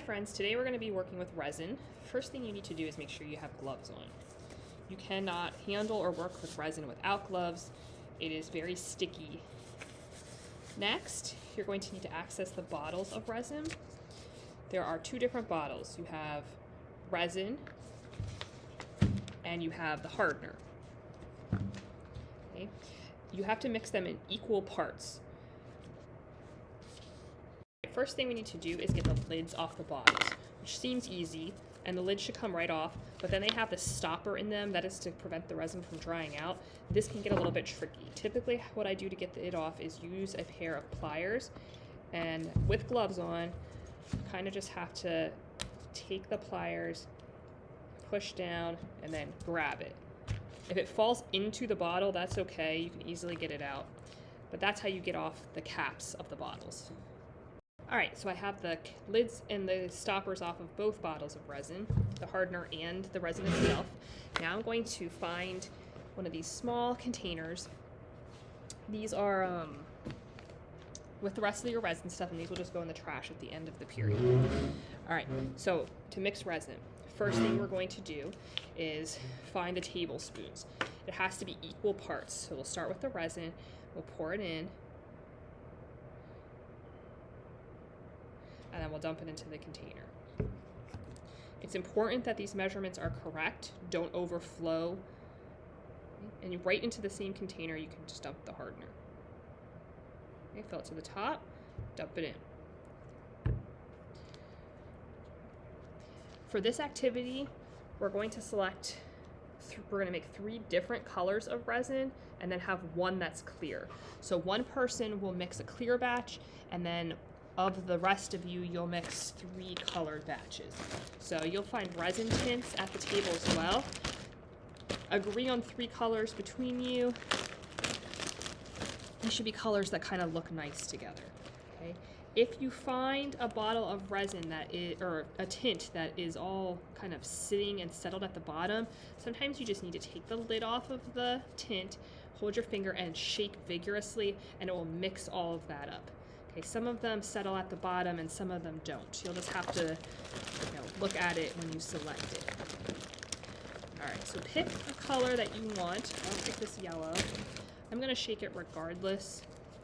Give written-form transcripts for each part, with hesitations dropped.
friends, today we're going to be working with resin. First thing you need to do is make sure you have gloves on. You cannot handle or work with resin without gloves. It is very sticky. Next, you're going to need to access the bottles of resin. There are two different bottles. You have resin and you have the hardener. Okay. You have to mix them in equal parts. First thing we need to do is get the lids off the bottles, which seems easy, and the lid should come right off, but then they have this stopper in them that is to prevent the resin from drying out. This can get a little bit tricky. Typically what I do to get the lid off is use a pair of pliers, and with gloves on, you kind of just have to take the pliers, push down, and then grab it. If it falls into the bottle, that's okay, you can easily get it out, but that's how you get off the caps of the bottles. Alright, so I have the lids and the stoppers off of both bottles of resin, the hardener and the resin itself. Now I'm going to find one of these small containers. These are with the rest of your resin stuff, and these will just go in the trash at the end of the period. Alright, so to mix resin, first thing we're going to do is find the tablespoons. It has to be equal parts, so we'll start with the resin, we'll pour it in, and then we'll dump it into the container. It's important that these measurements are correct, don't overflow, and right into the same container you can just dump the hardener. Okay, fill it to the top, dump it in. For this activity, we're going to select, we're going to make 3 different colors of resin and then have one that's clear. So one person will mix a clear batch, and then of the rest of you, you'll mix 3 colored batches. So you'll find resin tints at the table as well. Agree on 3 colors between you. These should be colors that kind of look nice together. Okay. If you find a bottle of resin that is, or a tint that is all kind of sitting and settled at the bottom, sometimes you just need to take the lid off of the tint, hold your finger and shake vigorously, and it will mix all of that up. Okay, some of them settle at the bottom and some of them don't. You'll just have to, look at it when you select it. Alright, so pick a color that you want. I'll pick this yellow. I'm going to shake it regardless,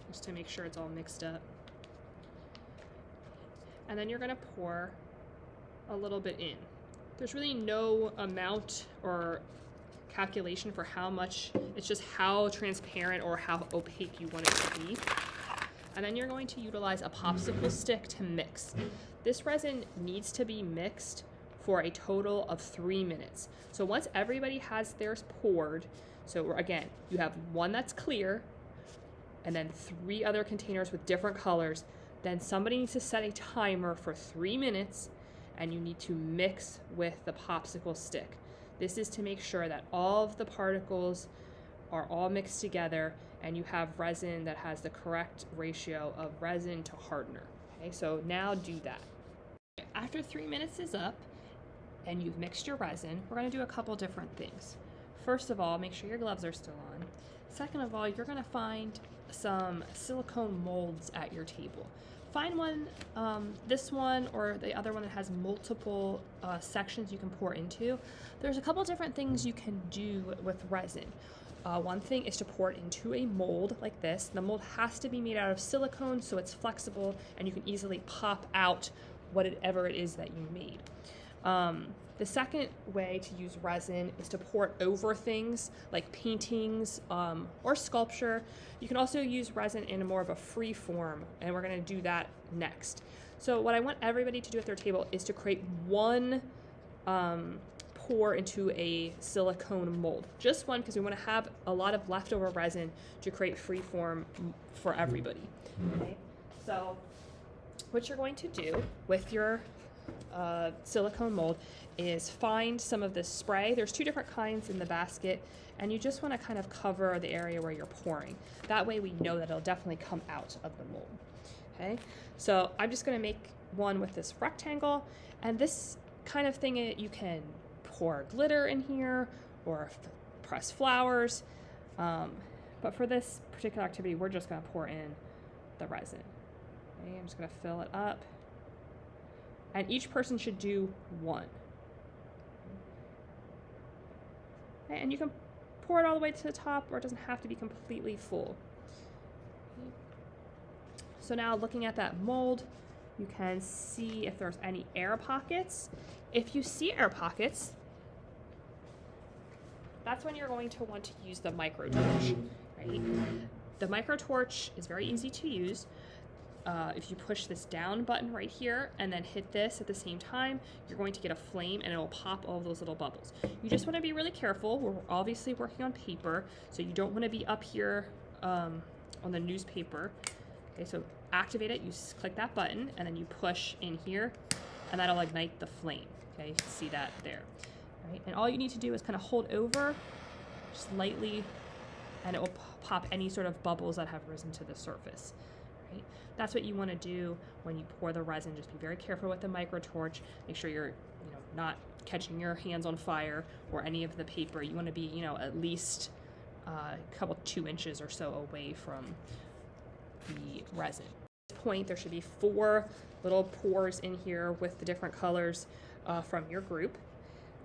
just to make sure it's all mixed up. And then you're going to pour a little bit in. There's really no amount or calculation for how much, it's just how transparent or how opaque you want it to be. And then you're going to utilize a popsicle stick to mix. This resin needs to be mixed for a total of 3 minutes. So once everybody has theirs poured, so again, you have one that's clear, and then 3 other containers with different colors, then somebody needs to set a timer for 3 minutes, and you need to mix with the popsicle stick. This is to make sure that all of the particles are all mixed together and you have resin that has the correct ratio of resin to hardener. Okay, so now do that. After 3 minutes is up and you've mixed your resin, we're going to do a couple different things. First of all, make sure your gloves are still on. Second of all, you're going to find some silicone molds at your table. Find one, this one or the other one that has multiple sections you can pour into. There's a couple different things you can do with resin. One thing is to pour it into a mold like this. The mold has to be made out of silicone so it's flexible and you can easily pop out whatever it is that you made. The second way to use resin is to pour it over things like paintings or sculpture. You can also use resin in more of a free form, and we're going to do that next. So what I want everybody to do at their table is to create one pour into a silicone mold. Just one, because we want to have a lot of leftover resin to create free form for everybody. Okay? So what you're going to do with your silicone mold is find some of this spray. There's 2 different kinds in the basket, and you just want to kind of cover the area where you're pouring. That way we know that it'll definitely come out of the mold. Okay, so I'm just going to make one with this rectangle, and this kind of thing, you can pour glitter in here or press flowers, but for this particular activity we're just going to pour in the resin. Okay, I'm just going to fill it up. and each person should do one. Okay, and you can pour it all the way to the top, or it doesn't have to be completely full. So now looking at that mold, you can see if there's any air pockets. If you see air pockets, that's when you're going to want to use the micro torch, right? The micro torch is very easy to use. If you push this down button right here and then hit this at the same time, you're going to get a flame and it will pop all of those little bubbles. You just want to be really careful. We're obviously working on paper, so you don't want to be up here on the newspaper. Okay, so activate it, you click that button, and then you push in here, and that'll ignite the flame. Okay, you can see that there. Right? And all you need to do is kind of hold over just lightly, and it will pop any sort of bubbles that have risen to the surface. Right? That's what you want to do when you pour the resin. Just be very careful with the micro torch. Make sure you're not catching your hands on fire or any of the paper. You want to be at least a couple 2 inches or so away from the resin. At this point, there should be 4 little pores in here with the different colors from your group,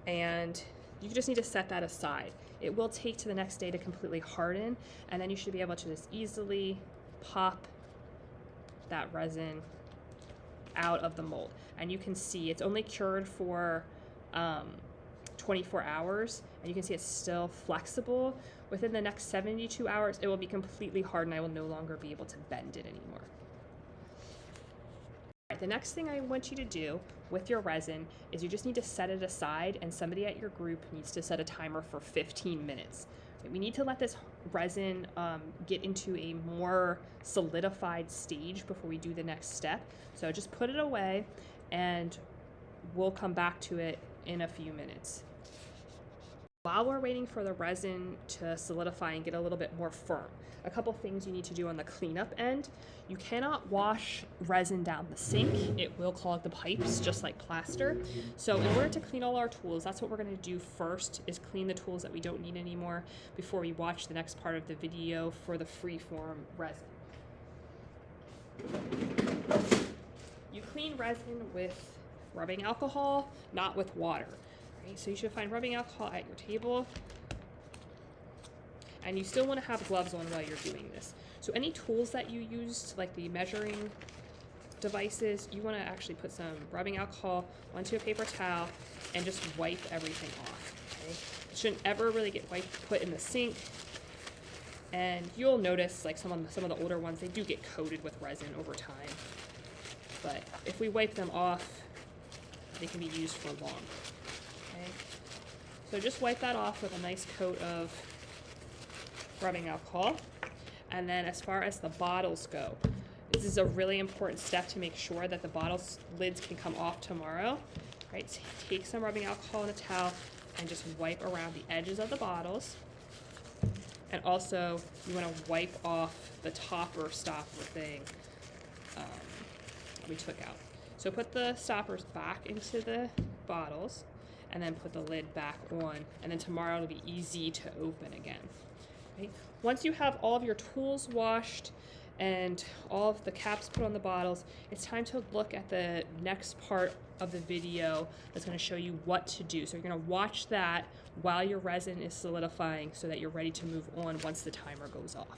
and you just need to set that aside. It will take to the next day to completely harden, and then you should be able to just easily pop that resin out of the mold. And you can see it's only cured for 24 hours, and you can see it's still flexible. Within the next 72 hours, it will be completely hard and I will no longer be able to bend it anymore. All right, the next thing I want you to do with your resin is you just need to set it aside, and somebody at your group needs to set a timer for 15 minutes. We need to let this resin get into a more solidified stage before we do the next step. So just put it away and we'll come back to it in a few minutes. While we're waiting for the resin to solidify and get a little bit more firm, a couple things you need to do on the cleanup end. You cannot wash resin down the sink. It will clog the pipes just like plaster. So in order to clean all our tools, that's what we're going to do first, is clean the tools that we don't need anymore before we watch the next part of the video for the freeform resin. You clean resin with rubbing alcohol, not with water. Right? So you should find rubbing alcohol at your table. And you still want to have gloves on while you're doing this. So any tools that you used, like the measuring devices, you want to actually put some rubbing alcohol onto a paper towel and just wipe everything off. Okay? It shouldn't ever really get put in the sink. And you'll notice, like some of the older ones, they do get coated with resin over time. But if we wipe them off, they can be used for long. Okay? So just wipe that off with a nice coat of rubbing alcohol. And then as far as the bottles go, this is a really important step to make sure that the bottles lids can come off tomorrow. Right? So take some rubbing alcohol in a towel and just wipe around the edges of the bottles. And also you want to wipe off the topper stopper thing we took out. So put the stoppers back into the bottles and then put the lid back on, and then tomorrow it'll be easy to open again. Right? Once you have all of your tools washed and all of the caps put on the bottles, it's time to look at the next part of the video that's going to show you what to do. So you're going to watch that while your resin is solidifying so that you're ready to move on once the timer goes off.